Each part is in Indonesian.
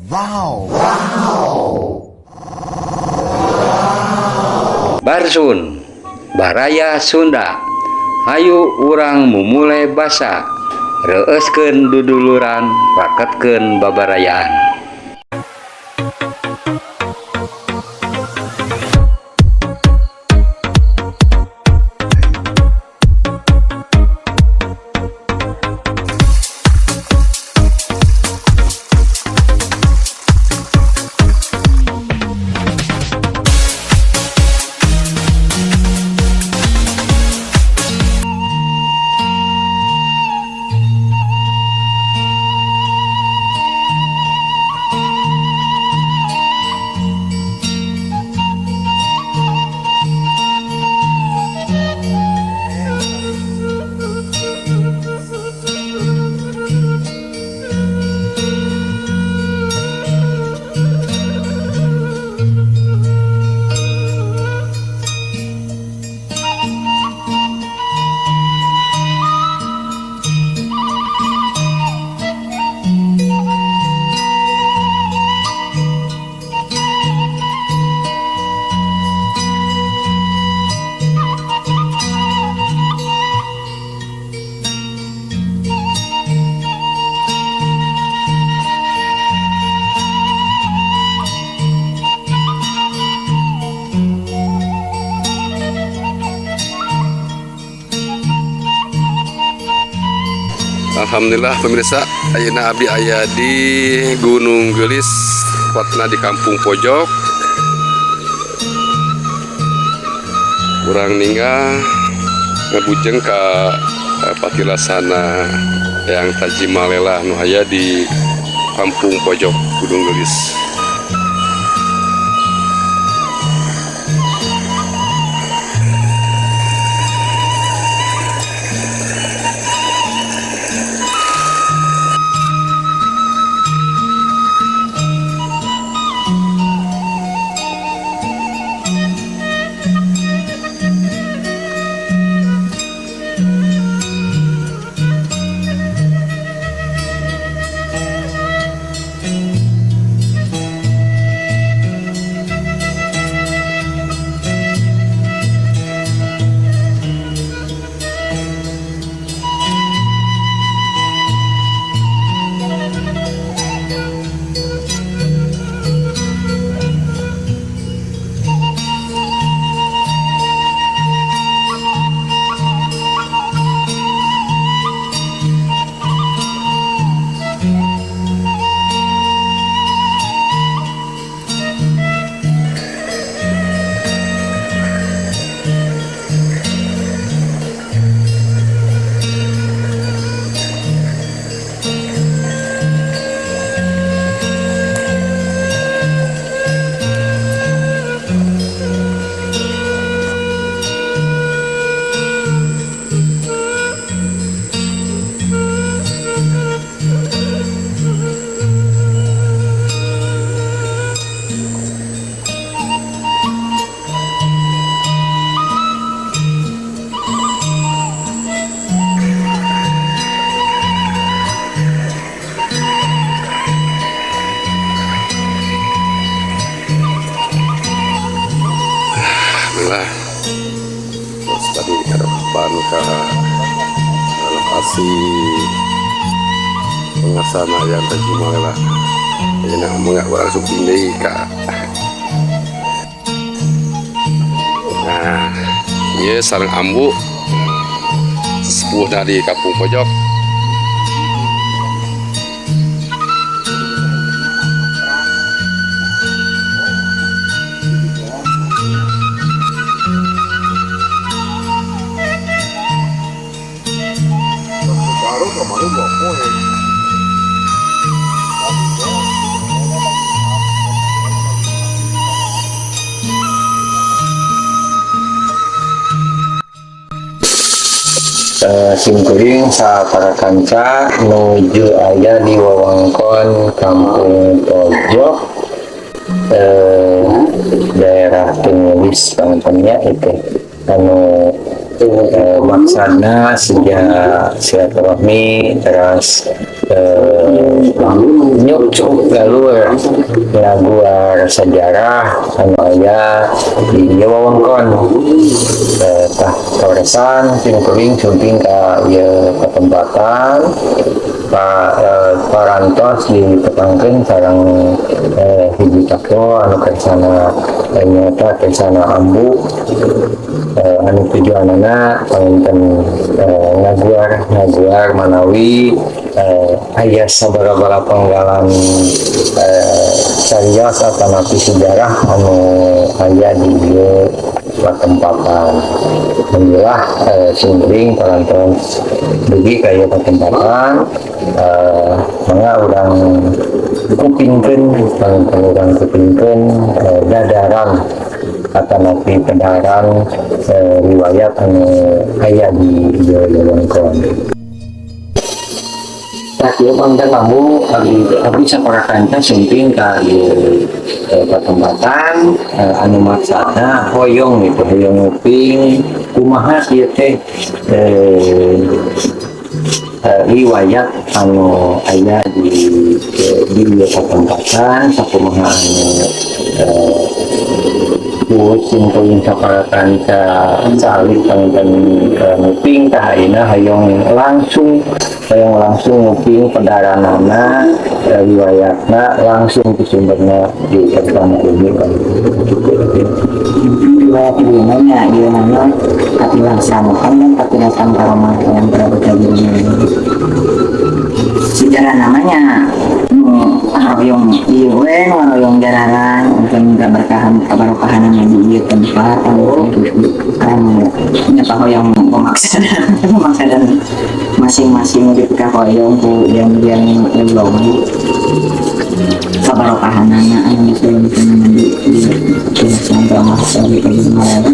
Wow. Barsun Baraya Sunda. Hayu urang mumulai basa, reuskeun duduluran, raketkeun babarayaan. Alhamdulillah pemirsa, ayeuna abdi aya di Gunung Gelis, tepatna di Kampung Pojok. Urang ninggal ngabujeng ka patilasana yang Tajimalela nu aya di Kampung Pojok Gunung Gelis. Terus tadi harapan ke lokasi pengasana yang Tajimalela. Ini nggak langsung pindah kak. Nah, ini sarang ambu sesepuh dari Kampung Pojok. Simkuring para kanca menuju aya di wewengkon Kampung Pojok, daerah Gelis pangtanya itu anu maksana sejak silaturahmi terus nyucuk galur ngaguar sejarah anu aya di wewengkon tah kawasan simkuring sumping ka ieu ketempatan parantos ditepangkeun sareng hiji tako anu kersana nyata kersana ambu anu tujuanana panginten ngaguar manawi aya sabaraha panggalan carios atanapi sejarah anu aya di ieu patempatan. Alhamdulillah simkuring parantos dugi ka ieu patempatan mangga urang kupingkeun panginten urang kupingkeun dadaran atanapi pedaran riwayat anu aya di wewengkon. Ieu pangdan lamu abdi saparakanca sumping ka patempatan anu maksana hoyong gitu, hoyong nguping kumaha ieu teh riwayat anu aya di patempatan sakumaha anu simkuring saparakanca salib panginten nguping tah ayeuna hayong langsung nguping pedaranana riwayatna langsung ke sumberna di keterangan ini kan riwayat ilmunya dia namanya patilaksanakan dan patilaksanakan yang berbagai sejarah namanya yang ieu yang jararan untuk keberkahan yang di ieu tempat kan nyapa hoyong memaksa dan masing-masing di hoyong ku yang belum keberkahanana anu seueum di sampai masa di kemarin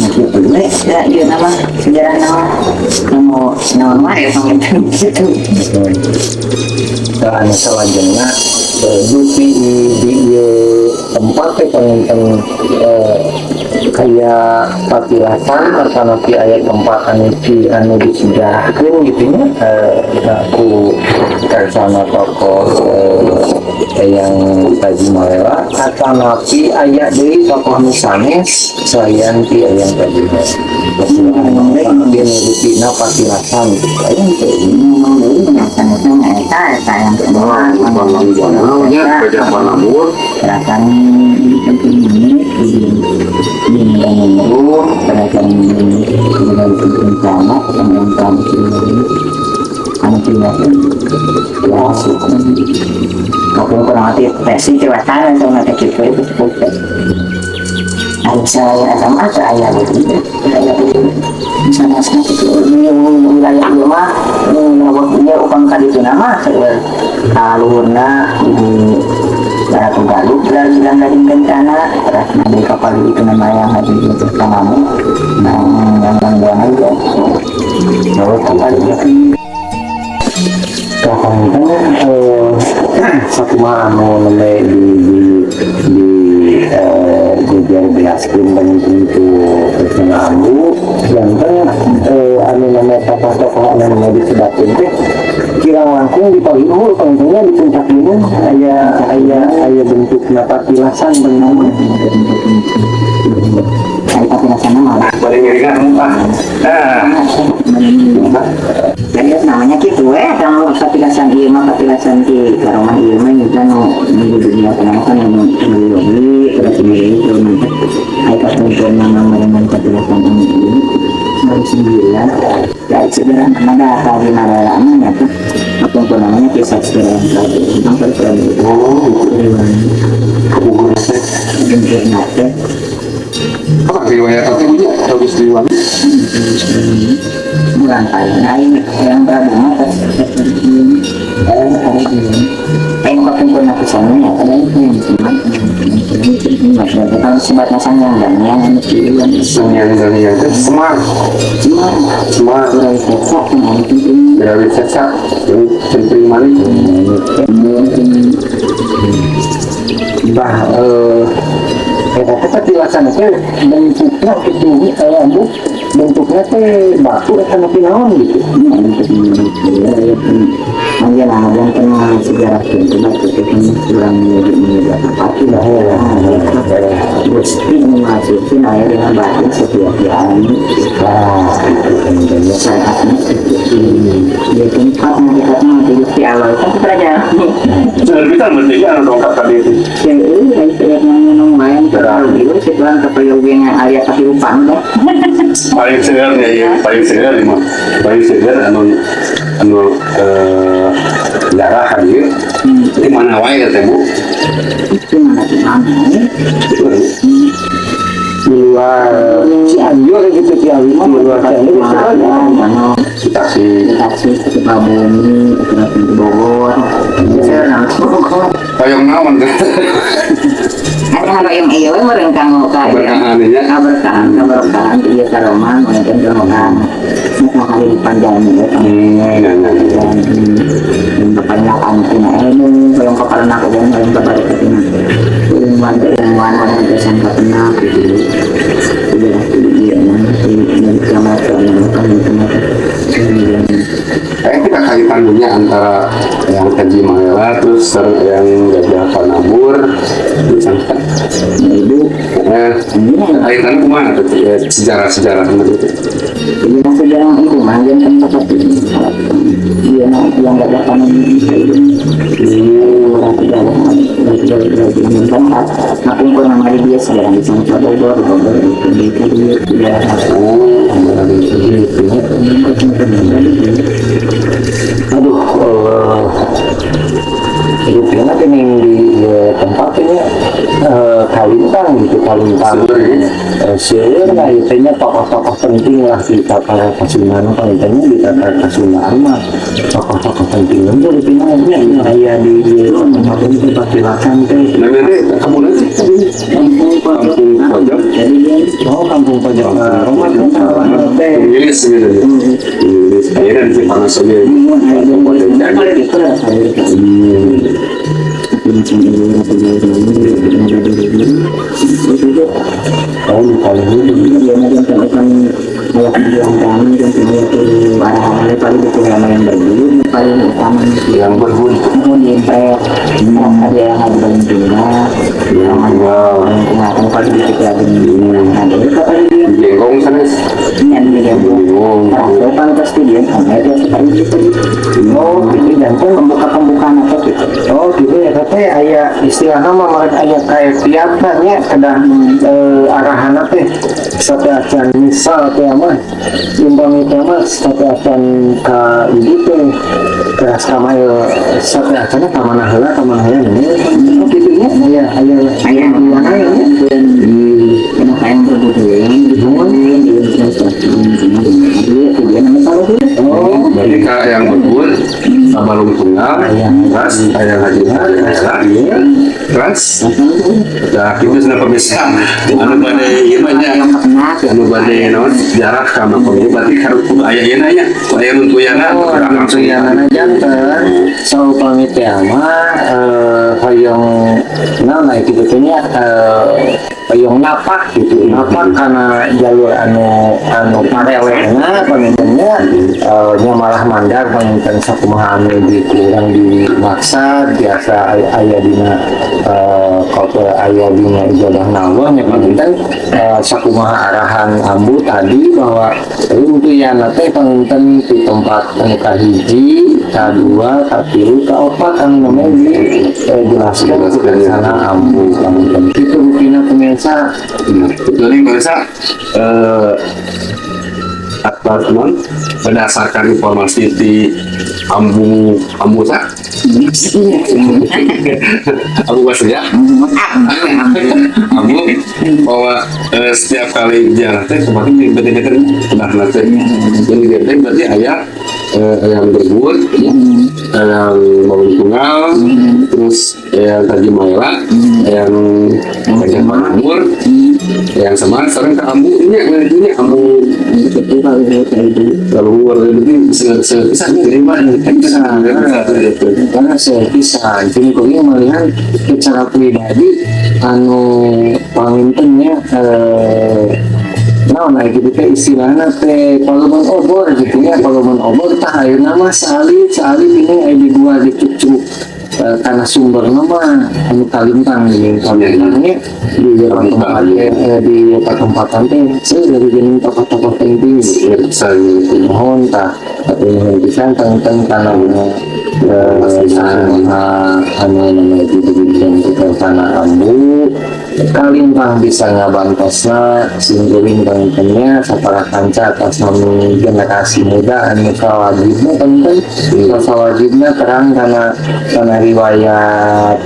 nah kitu we da ieu nama sejarah nama kamu naon wae panginten kitu dan selanjutnya dupi di tempat panginten kayak patilasan atau ayat tempat anu disejarahkeun gitu nya aku kersana tokoh yang tadi malela atau napi ayat dari tokoh anu sanes selain ti yang tadi dia nurutina patilasan aya teh yang kedua gerakan menurut gerakan rencana pemerintahan anu tidak masuk maupun kurang hati versi cewatan atau nanti gitu itu cukup saya sama saya begitu misalnya itu wilayah rumah dia upang kali itu nama alurna ibu para penggaluh sedang dari bencana terus nabi kapal itu nama yang hadir di pertamamu yang buang aja lalu kapal itu satu anu namanya di jajar belaskin dan itu persenambu dan anu namanya tokoh-tokoh anu namanya disedatin teh kirang langkung di pagi dulu pentingnya di puncak gunung aya bentuk patilasan benar kayak patilasan malah boleh ngeringan namanya gitu kalau patilasan ieu mah patilasan di rumah ieu mah kita di dunia kenapa yang beli terus ini ai ketentuan nama dengan patilasan ini 99 ya sebenarnya ada kali namanya tuh apa namanya kisah sejarah tentang perkara apa riwayat itu punya habis riwayat bulan lain yang beragama yang pun aku sananya ada yang cuman kalau sebatnya sanjang dan yang itu smart dari sesak centering malik kita dilaksanakan bentuknya itu kayak bentuknya teh batu atau napi naon gitu. Aja lah, yang pernah sejarah itu batu itu kan kurang menjadi apa tidak ya. Gusti memasuki air dengan batu setiap hari. Saatnya dia tempat melihatnya di Gusti Allah kan pelajaran. Kita mesti kan dongkap tadi itu. Jadi saya ngomong main terlalu itu setelah keperluan area kehidupan deh. Paling segar ya, paling segar mah. Paling segar anu darah hadir. Di mana wae ya teh Bu? Itu mana di mana? Di luar Cianjur gitu, Ciawi mah di luar Cianjur Mana? Taksi. Taksi ke Sukabumi, ke Bogor. Saya langsung Bogor. Payung naon teh? Ada yang iyo merengkang oka Berkahan ya. Kabarkan iya karoman mungkin karoman mau hari panjang ya dan bapaknya kantin ini yang kepala nak dan yang kepala kantin ilmuwan orang kesan kena udah iya ini kamar Kita kaitannya antara yang Haji Maela terus yang Gajah Panabur terus ibu kaitannya kemana tuh sejarah-sejarah itu? ini sejarah itu mah yang tempat ini dia yang gak dapat makin pun nama dia sejarah di sana Bogor aduh hidupnya ini di tempat ini Kalintang gitu, Kalintang seueur lah itanya tokoh-tokoh penting lah di Tata Kasunanan. Kalintangnya di Tata Kasunanan mah tokoh-tokoh penting itu di pinangnya aya di tempat itu Patilasan teh. Nanti kamu nanti kampung pojok. Kampung pojok rumah teh Inggris gitu. Inggris akhirnya di panas aja. Kampung pojok tahun paling ini dia macam kan ayah bilang kami kan itu barang paling itu yang berbulu paling utama yang berbunyi. kemudian ada yang ada bentuknya yang ada paling kita ada itu paling dia Jengkong sana. ini ada dia itu paling pasti dia itu seperti itu itu jantung pembukaan apa gitu gitu ya tapi aya istilahnya mah aya kayak tiapnya kedah arahan teh sate acan misal teh mah umpami teh mah sate acan ka ibu teh keras ka mah sate acanna ka mana heula ini kitu nya aya kenapa yang berbuduan Berarti kak yang berbun Balung Tunggal, terus ayah Haji Maela, terus dah itu sudah pemirsa. Anu badai ieu mah nya anu badai naon jarak ka makomnya berarti harus ayah ieu nya aya nuntuyana langsung yana janten so pamit teh mah hoyong naon kitu teh nya hoyong napak gitu napak karena jalur anu parelena pamintennya nya malah mandar paminten sakumaha anu dikurang dimaksa biasa aya dina koper aya dina ibadah nawah nya paminten sakumaha arahan ambu tadi bahwa untuk yana teh paminten di tempat anu kahiji kadua katilu kaopat anu namanya dijelaskan di sana ambu paminten itu rutina pemirsa. Betul nih pemirsa. Atas berdasarkan informasi di Ambu ya Ambu bahwa setiap kali jalan teh kemarin bener-bener nah nanti jadi berarti ayah yang berbun yang Balung Tunggal terus yang Haji Maela yang Gajah Panabur yang sama sekarang ke Ambu ini Ambu kalau berarti bisa terima karena saya bisa jadi kok melihat secara pribadi anu pamintennya Nah, gitu teh istilahnya teh paluman obor gitu ya, paluman obor tah ayeuna mah salit ini aya di gua dicucuk karena sumber nama anu kalintang ini kalintangnya di tempat-tempat teh saya dari jenis tempat-tempat penting mohon tah tapi bisa tentang karena anu namanya diberikan kita tanah ambu kalintang bisa ngabantosna singguring kalintangnya sapara kanca atas nama generasi muda anu sawajibna penting sawajibna terang karena riwayat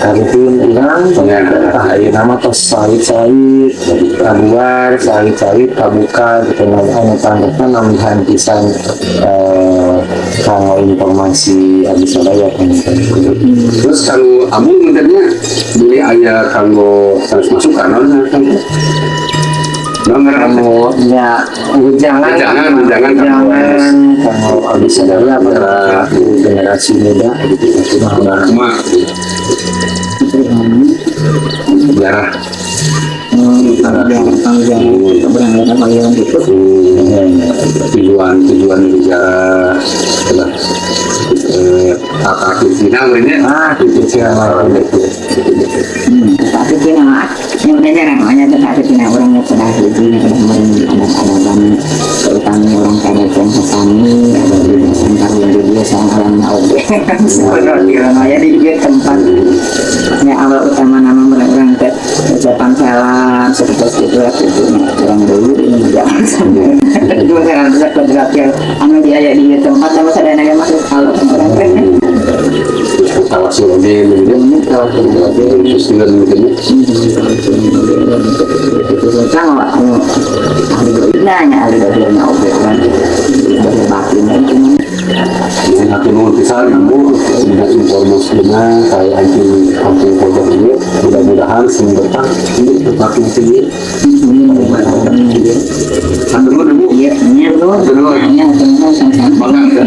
karipin ulang ayeuna nama tos sawit kabuar sawit kabuka gitu anu tanggepan nambahan pisan kanggo informasi abdi sadaya kan. Terus kalau abu sebenarnya beli ayah kanggo harus masuk kanal kan? Kamu ya jangan kalau abdi sadaya pada generasi muda gitu cuma sejarah tujuan negara adalah hak Cina namanya itu siapa tapi Cina yang belajar namanya tetapi Cina orangnya sudah Cina ada keutama orang kaya yang sesami ada di sekitar dia sama orang Naube sebenarnya di juga tempatnya awal utama nama orang teh ucapan salam seperti itu orang dulu ini jangan sampai dua orang bisa berakhir anu dia di tempat sama sadana yang masuk kalau orang teh kalau sudah ini kalau sudah terus dengan begini itu sama ahli dari Naube kan dari batinnya cuma yang aku mau pisah namun dengan informasinya kayak anjing pojok ini mudah-mudahan semoga ini tetap ini sampai dulu iya dulu sama-sama bangga